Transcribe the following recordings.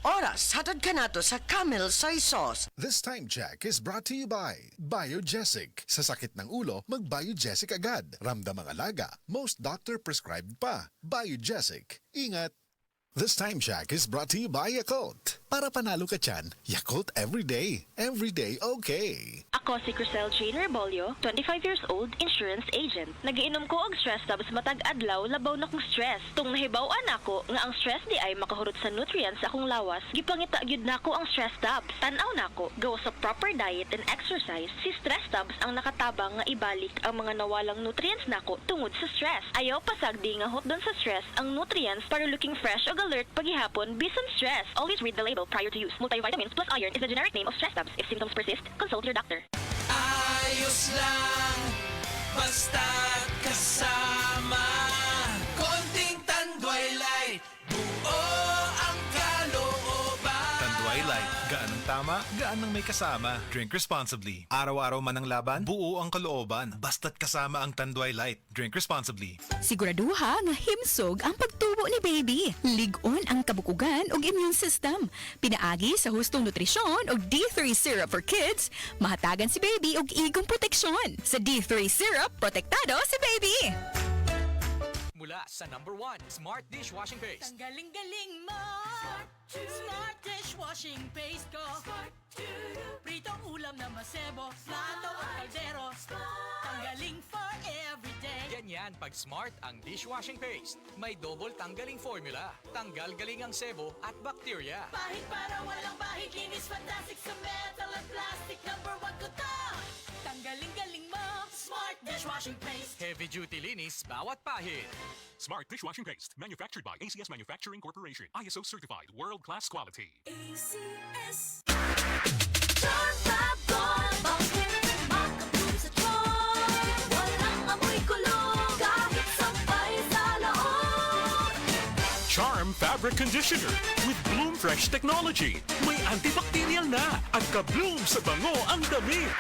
oras hatod ka nato sa Camel Soy Sauce. This time check is brought to you by Biogesic. Sa sakit ng ulo, mag-Biogesic agad. Ramdam ang alaga, most doctor prescribed pa. Biogesic. Ingat! This time check is brought to you by Yakult. Para panalo ka tiyan, Yakult everyday. Everyday okay. Ako si Crisel Jane Rebolio, 25 years old, insurance agent. Nagiinom ko og stress tabs matag adlaw labaw na kong stress. Tung nahibaw-an ako nga ang stress di ay makahurot sa nutrients sa akong lawas, gipangita gyud nako ang stress tabs. Tan-aw nako, gawa sa proper diet and exercise, si stress tabs ang nakatabang nga ibalik ang mga nawalang nutrients nako tungod sa stress. Ayaw pasagdi nga hot doon sa stress ang nutrients para looking fresh o alert paghihapon bisan stress. Always read the label prior to use. Multivitamins plus iron is the generic name of stress tabs. If symptoms persist, consult your doctor. Ayos lang, basta't kasama. Konting Tanduay Light, buo ang kalooban. Tanduay Light, gaan ang tama, gaan ang may kasama. Drink responsibly. Araw-araw man ang laban, buo ang kalooban. Basta't kasama ang Tanduay Light. Drink responsibly. Siguraduha nga himsog ang pagtubo ni baby. Lig-on ang kabukugan ug immune system. Pinaagi sa hustong nutrisyon ug D3 syrup for kids, mahatagan si baby og igong proteksyon. Sa D3 syrup, protektado si baby. Mula sa #1 Smart Dishwashing Paste. Ang galing-galing mo! Smart dishwashing paste ko. Pritong ulam na masebo, plato o kaldero. Tanggaling for everyday. Ganyan pag Smart ang dishwashing paste. May double tanggaling formula. Tanggal galing ang sebo at bakterya. Bahid para walang bahid, linis fantastic sa metal at plastic. #1 ko to! Tanggaling-galing mo! Smart dishwashing paste. Heavy duty linis bawat pahid. Smart Dishwashing Paste, manufactured by ACS Manufacturing Corporation. ISO certified, world-class quality. ACS. Charm Fab Gold. Bakit makapulong sa tiyan? Walang amoy kulong kahit sampay sa loob. Charm Fabric Conditioner with Bloom Fresh technology. May antibacterial na at ka-bloom sa bango ang damit.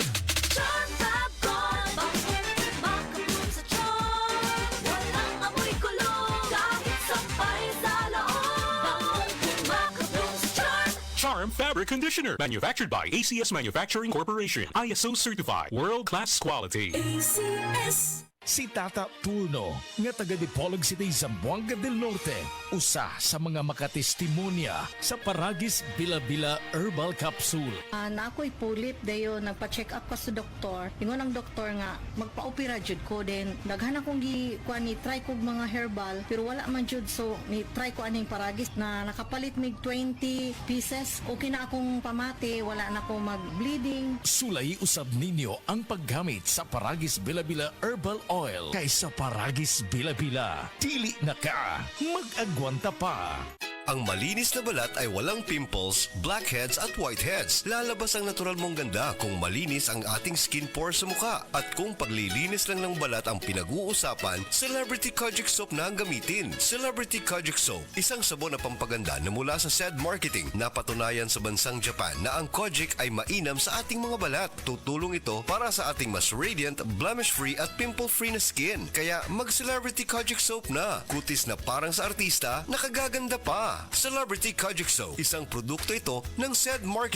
Charm Fab Gold. Bakit makapulong sa tiyan? Walang amoy kulong kahit sampay sa loob. Makapulong sa tiyan. Charm Fabric Conditioner, manufactured by ACS Manufacturing Corporation. ISO certified, world-class quality. ACS. Si Tata Turno, nga taga Dipolog City, Zamboanga del Norte, usa sa mga makatestimonya sa Paragis Bila-Bila Herbal Capsule. Na ako'y pulit dayo, nagpa-check up ka sa doktor. Ingon ang doktor nga, magpa-opera jud ko din. Daghan akong ni try kog mga herbal, pero wala man jud, so ni try ko aning Paragis na nakapalit mig 20 pieces. Okay na akong pamati, wala na ako mag-bleeding. Sulay usab ninyo ang paggamit sa Paragis Bila-Bila Herbal Oil kaysa Paragis Bila-Bila. Dili na ka, mag-agwanta pa. Ang malinis na balat ay walang pimples, blackheads at whiteheads. Lalabas ang natural mong ganda kung malinis ang ating skin pores sa muka. At kung paglilinis lang ng balat ang pinag-uusapan, Celebrity Kojic Soap na ang gamitin. Celebrity Kojic Soap, isang sabon na pampaganda na mula sa SED Marketing. Napatunayan sa bansang Japan na ang Kojic ay mainam sa ating mga balat. Tutulong ito para sa ating mas radiant, blemish-free at pimple-free na skin. Kaya mag-Celebrity Kojic Soap na. Kutis na parang sa artista, nakagaganda pa. Celebrity Kojic Soap, isang produkto ito ng SED Marketing.